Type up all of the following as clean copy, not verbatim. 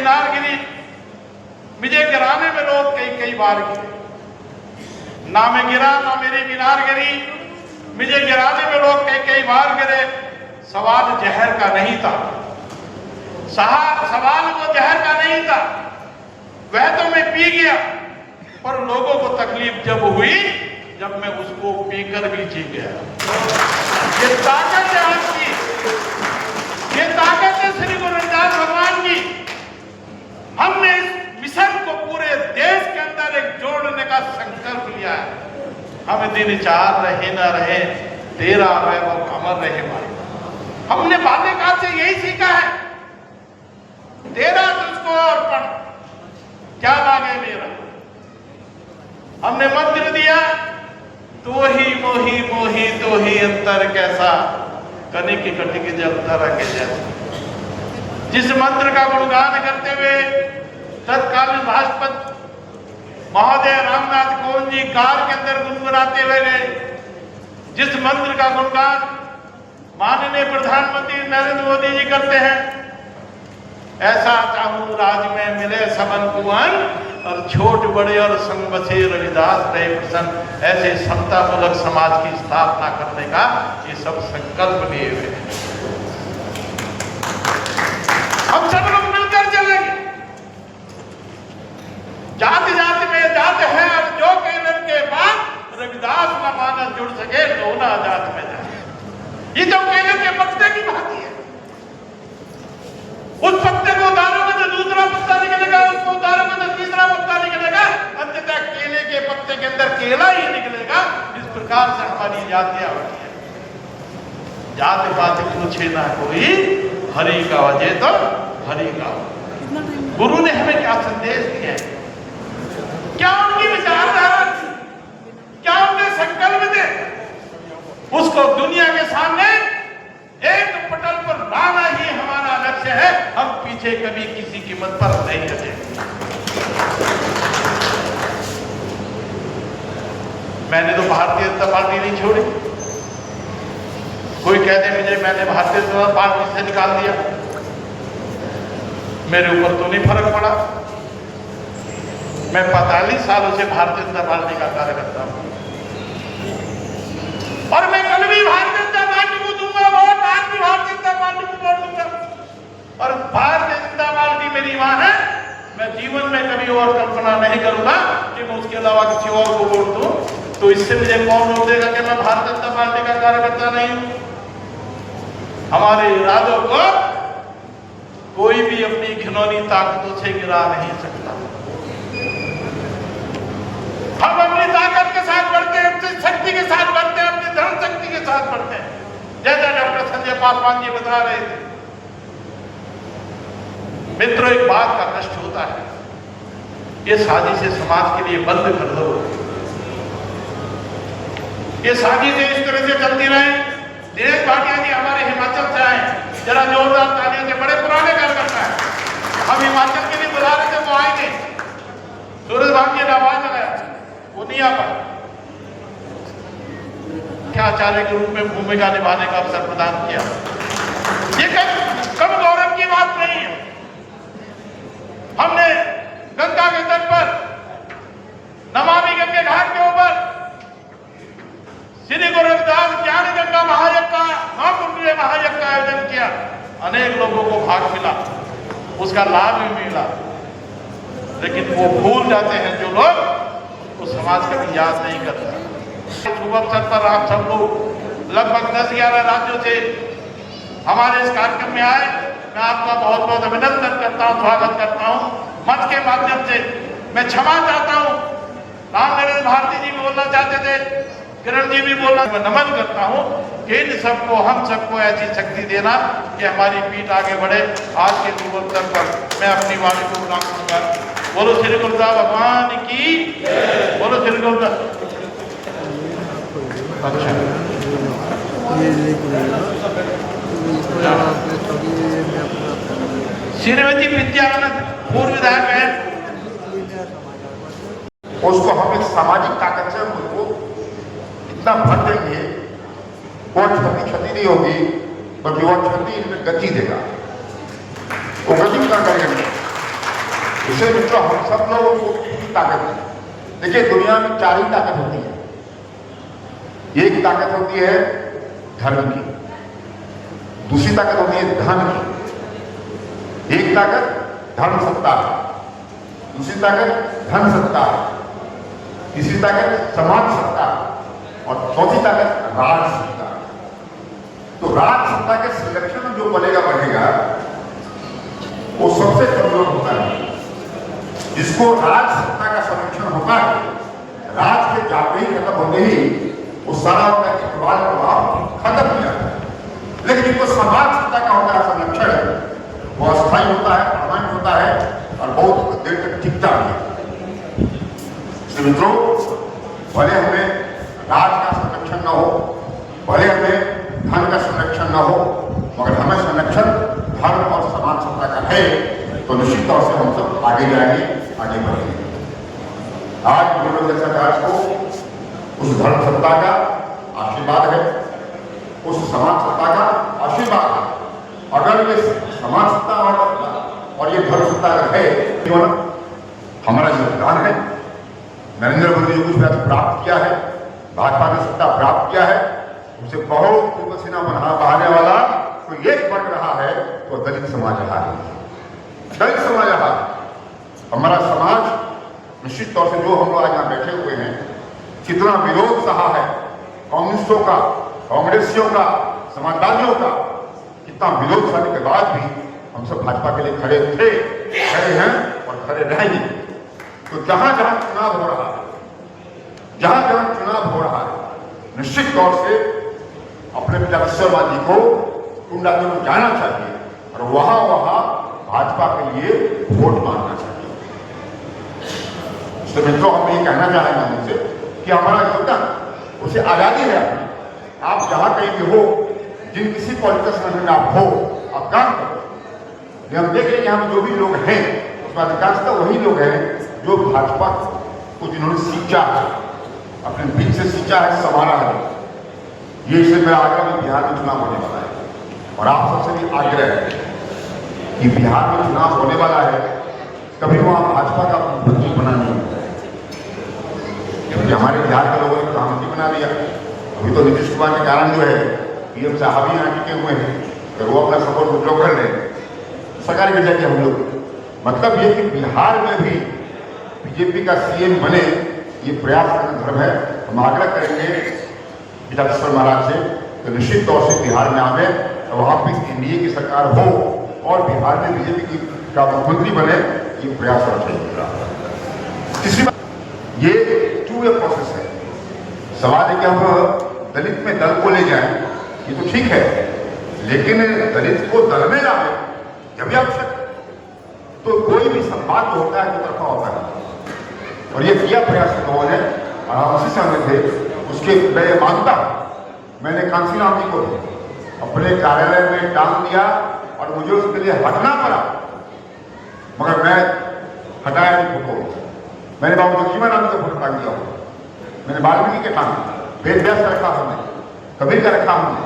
गिनार गिरी, मुझे गिराने में लोग कई कई बार गिरे। ना मैं गिरा ना मेरी गिनार गिरी, मुझे गिराने में लोग कई कई बार गिरे। सवाल जहर का नहीं था, सवाल वो जहर का नहीं था, वह तो मैं पी गया। पर लोगों को तकलीफ जब हुई जब मैं उसको पीकर भी जी गया। ये ताकत है आपकी, ये ताकत है श्री गुरु रविदास भगवान की। हमने इस मिशन को पूरे देश के अंदर एक जोड़ने का संकल्प लिया है। हम दिन चार रहे ना रहे, तेरा वैभव अमर रहे मारे। हमने बाल्यकाल से यही सीखा है, तेरा तुझको अर्पण क्या मांगे मेरा। हमने मंत्र दिया, तो ही मोही मोही तो ही अंतर कैसा, कने की कटी के जब तरह के जैसा। जिस मंत्र का गुणगान करते हुए तत्कालीन राष्ट्रपति महोदय रामनाथ कोविंद जी कार के अंदर गुनगुनाते हुए गए, जिस मंत्र का गुणगान माननीय प्रधानमंत्री नरेंद्र मोदी जी करते हैं, ऐसा चाहूं राज में मिले सबन कुआन, और छोट बड़े और संग बसे रविदास रहे प्रसन्न। ऐसे समता मूलक समाज की स्थापना करने का ये सब संकल्प लिए हुए हैं। हम सब लोग मिलकर चलेंगे। जाति जाति में जात है, और जो केंद्र के बाद रविदास न मानस जुड़ सके तो ना जात में जाए। ये जो केले के पत्ते की भांति है, उस पत्ते को उतारोगे तो दूसरा पत्ता निकलेगा, उसको उतारोगे तो तीसरा पत्ता निकलेगा, अंततः केले के पत्ते के अंदर केला ही निकलेगा। इस प्रकार से हमारी जातियां होती है। जात पात पूछे ना कोई, हरि का वजह तो हरि का। गुरु ने हमें क्या संदेश दिया है, क्या उनकी विचारधारा, क्या उनके संकल्प थे, उसको दुनिया के सामने एक पटल पर लाना ही हमारा लक्ष्य है। हम पीछे कभी किसी कीमत पर नहीं हटेंगे। मैंने तो भारतीय जनता पार्टी नहीं छोड़ी। कोई कहते मुझे मैंने भारतीय जनता पार्टी से निकाल दिया, मेरे ऊपर तो नहीं फर्क पड़ा। मैं 45 सालों से भारतीय जनता पार्टी का कार्यकर्ता हूं, और मैं कल भी भारतीय जनता पार्टी को दूंगा वोट, आज भी भारतीय जनता पार्टी को वोट दूंगा। और भारतीय जनता पार्टी मेरी मां है। मैं जीवन में कभी और कल्पना नहीं करूंगा कि मैं उसके अलावा किसी और को वोट दूं। तो इससे मुझे कौन रोक देगा कि मैं भारतीय जनता पार्टी का कार्यकर्ता नहीं हूं। हमारे इरादों को कोई भी अपनी घिनौनी ताकतों से गिरा नहीं सकता। हम अपनी ताकत के साथ बढ़ते हैं, अपनी शक्ति के साथ बढ़ते हैं, अपनी धर्म शक्ति के साथ बढ़ते हैं। जैसा डॉक्टर संजय पासवान जी बता रहे थे। मित्रों, एक बात का कष्ट होता है, ये साजिशें समाज के लिए बंद कर दो। ये साजिशें इस तरह से चलती रहे। दिनेश भाटिया जी हमारे हिमाचल से आए, जरा जोरदार तालियों से, बड़े पुराने कार्यकर्ता है। हम हिमाचल के लिए बुला रहे थे, वो आए नहीं। सूरज भाटिया ने आवाज लगाया, वो नहीं आ पाए। क्या आचार्य के रूप में भूमिका निभाने का अवसर प्रदान किया। ये कम गौरव की बात नहीं है। हमने गंगा के तट पर, नमामि गंगे घाट के ऊपर श्री गुरु रविदास ज्ञान गंगा महायज्ञ का, महाकुंभ महायज्ञ का आयोजन किया। अनेक लोगों को भाग मिला, उसका लाभ भी मिला। लेकिन वो भूल जाते हैं जो लोग, तो समाज कभी याद नहीं करता। शुभ अवसर पर आप सब लोग लगभग 10-11 राज्यों से हमारे इस कार्यक्रम में आए। मैं आपका बहुत बहुत अभिनंदन करता हूं, स्वागत करता हूं। मंच के माध्यम से मैं क्षमा चाहता हूं, राम नरेंद्र भारती जी भी बोलना चाहते थे, किरण जी भी बोलना, मैं नमन करता हूं कि इन सबको, हम सबको ऐसी शक्ति देना कि हमारी पीठ आगे बढ़े। आज के शुभ अवसर पर मैं अपनी वाणी को विराम दूंगा। बोलो श्री गुरुदास भगवान की, बोलो श्री गुरुदास। अच्छा, श्रीमती विद्यानंद पूर्व विधायक है, उसको हम एक सामाजिक ताकत से उनको इतना भर देंगे, वो क्षति नहीं होगी, बल्कि वो क्षति इनमें गति देगा। वो गति क्या करेंगे, इसलिए मित्रों हम सब लोगों को पूरी ताकत है। देखिए दुनिया में 4 ही ताकत होती है। एक ताकत होती है धर्म की, दूसरी ताकत होती है धन की, एक ताकत धर्म सत्ता है, दूसरी ताकत धन सत्ता है, तीसरी ताकत समाज सत्ता और चौथी ताकत राज सत्ता। तो राज सत्ता के संरक्षण में जो बनेगा बढ़ेगा वो सबसे कमजोर होता है। जिसको राज सत्ता का संरक्षण होता है, राज के जाते ही खत्म होते ही वो सारा उनका इकबाल प्रभाव खत्म हो जाता है। लेकिन जिनको समाज सत्ता का होता है संरक्षण, वो अस्थायी होता है, परमानेंट होता है और बहुत देर तक टिकता है। मित्रों, भले हमें राज का संरक्षण न हो, भले हमें धन का संरक्षण न हो, मगर हमें संरक्षण धर्म और समाज सत्ता का है तो निश्चित तौर से हम सब आगे जाएंगे, आगे बढ़ेंगे। आज गुरु सरकार को उस धर्म सत्ता का आशीर्वाद है, उस समाज सत्ता का आशीर्वाद है। अगर ये समाज सत्ता और ये धर्म सत्ता है, हमारा योगदान है। नरेंद्र मोदी जी कुछ प्राप्त किया है, भाजपा ने सत्ता प्राप्त किया है, उसे बहुत पसीना बहाने वाला कोई एक बन रहा है तो दलित समाज रहा है, दलित समाज रहा है। हमारा समाज निश्चित तौर से जो हम लोग आज यहाँ बैठे हुए हैं, कितना विरोध सहा है कम्युनिस्टों का, कांग्रेसियों का, समाजवादियों का, कितना विरोध सहने के बाद भी हम सब भाजपा के लिए खड़े थे, खड़े हैं और खड़े रहेंगे। तो जहां जहां चुनाव हो रहा है, जहां जहां चुनाव हो रहा है, निश्चित तौर से अपने पिता शर्मा जी को कुंडाली में जाना चाहिए और वहां वहां भाजपा के लिए वोट मांगना चाहिए। तो मित्रों, हम ये कहना चाहेंगे उनसे कि हमारा योगदान, उसे आजादी है अपनी। आप जहां कहीं भी हो, जिन किसी पॉलिटिकल संगठन में आप हो, आप काम करो। हम देख रहे हैं यहाँ जो भी लोग हैं उसमें अधिकांशतः वही लोग हैं जो भाजपा को जिन्होंने सींचा है, अपने बीच से सींचा है, संवारा है। ये इससे मेरा आग्रह में बिहार में चुनाव होने वाला है और आप सबसे भी आग्रह है कि बिहार में चुनाव होने वाला है, कभी वहां भाजपा का प्रतीक बना नहीं होता है। क्योंकि हमारे बिहार के लोगों ने प्रधानमंत्री बना दिया। अभी तो नीतीश कुमार के कारण जो है पीएम साहब ही यहाँ टिके हुए हैं, तो वो अपना सपोर्ट विड्रॉ कर रहे हैं, सरकारी वजह के हम लोग। मतलब ये कि बिहार में भी बीजेपी का सीएम बने, ये प्रयास करना धर्म है। हम आग्रह करेंगे पिताश्वर महाराज से तो निश्चित तौर से बिहार में आवे, तो वहाँ पे एनडीए की सरकार हो और बिहार में बीजेपी का मुख्यमंत्री बने, ये प्रयास होना चाहिए। तीसरी बात, ये टू वे प्रोसेस है। सवाल है कि हम दलित में दल को ले जाएं, ये तो ठीक है, लेकिन दलित को दल में लावे जब भी आवश्यक। तो कोई भी संवाद जो होता है, तरफा होता है और ये किया प्रयास लोगों ने और हम उसी समय थे। उसके मैं मानता, मैंने कांसीराम जी को अपने कार्यालय में टांग दिया और मुझे उसके लिए हटना पड़ा, मगर मैं हटाया नहीं फोटो। मैंने बाबू जगजीवन का फोटो टांग दिया, मैंने वाल्मीकि के टांग, वेद व्यास का रखा हमने, कबीर का रखा हमने,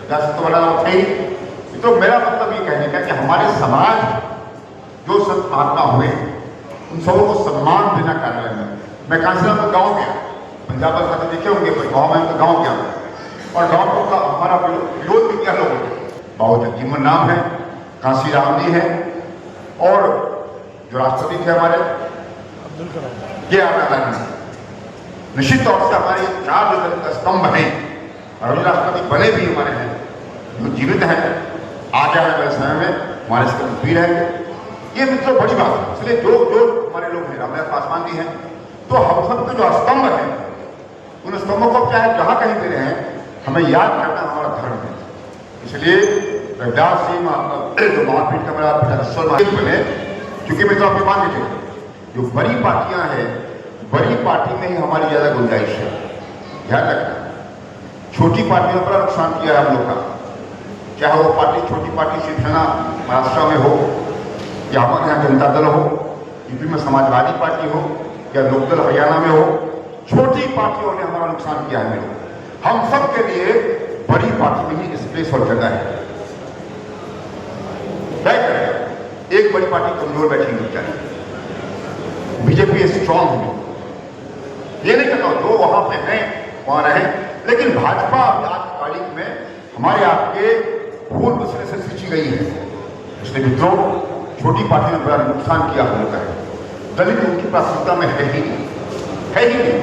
व्यास तो बड़ा नाम थे ही। तो मेरा मतलब ये कहने का कि हमारे समाज जो संत महात्मा हुए उन सबों को सम्मान देना कार्यालय में। मैं कांसीराम का गाँव गया, पंजाब में खाते देखे होंगे, पर गाँव में तो गाँव गया और गाँव का हमारा विरोध भी किया लोगों ने। बाबू जगजीवन नाम है, कांसीराम जी है और जो राष्ट्रपति थे हमारे ये आना निश्चित तौर से हमारे 4 जो स्तंभ हैं और अभी राष्ट्रपति बने भी हमारे हैं, जो जीवित हैं, आगे आने वाले समय में हमारे स्तंभ भी रहेंगे। ये मित्रों बड़ी बात है। इसलिए जो जो हमारे लोग हैं, रामविलास पासवान जी हैं, तो हम सब के जो स्तंभ हैं, उन स्तंभों को क्या है, जहां कहीं भी रहे हमें याद करना हमारा धर्म है। इसलिए रविदास जी जो महापीठ का मेरा पिताश्वर बने, क्योंकि मित्रों आपके मान के चलिए जो बड़ी पार्टियां हैं, बड़ी पार्टी में ही हमारी ज्यादा गुंजाइश है। ध्यान रखना, छोटी पार्टियों पर नुकसान किया है हम लोग का, चाहे वो पार्टी छोटी पार्टी शिवसेना महाराष्ट्र में हो या हमारे यहाँ जनता दल हो, यूपी में समाजवादी पार्टी हो या लोकदल हरियाणा में हो, छोटी पार्टियों ने हमारा नुकसान किया है। हम सब के लिए बड़ी पार्टी में ही स्पेस और जगह है। एक बड़ी पार्टी कमजोर बैठी नहीं चाहिए, बीजेपी स्ट्रांग है। ये नहीं कहता जो वहां पे हैं वहां रहे, लेकिन भाजपा अभी आज की तारीख में हमारे आपके भूल बसने से सींची गई है। इसलिए मित्रों, छोटी पार्टी ने बड़ा नुकसान किया हम लोग का। दलित उनकी प्राथमिकता में है ही नहीं, है ही नहीं।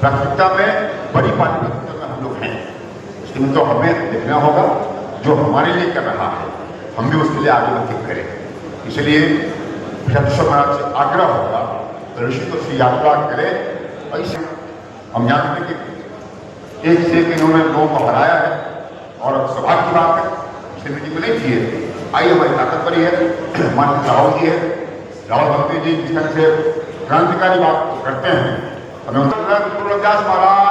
प्राथमिकता में बड़ी पार्टी प्राथमिकता में हम लोग हैं। इसलिए मित्रों, हमें देखना होगा जो हमारे लिए कर रहा है, हम भी उसके लिए आगे बढ़ करें। इसलिए विधानसभा महाराज से आग्रह होगा ऋषिकों से यात्रा करें। और इसे हम जानते हैं कि एक से एक इन्होंने लोगों को हराया है और सौभाग्य की बात है, इससे मीटिंग में नहीं चाहिए। आई हमारी ताकत बड़ी है, माननीय राहुल जी है, राहुल गांधी जी जिस तरह से क्रांतिकारी बात करते हैं, हमें गुरु रविदास महाराज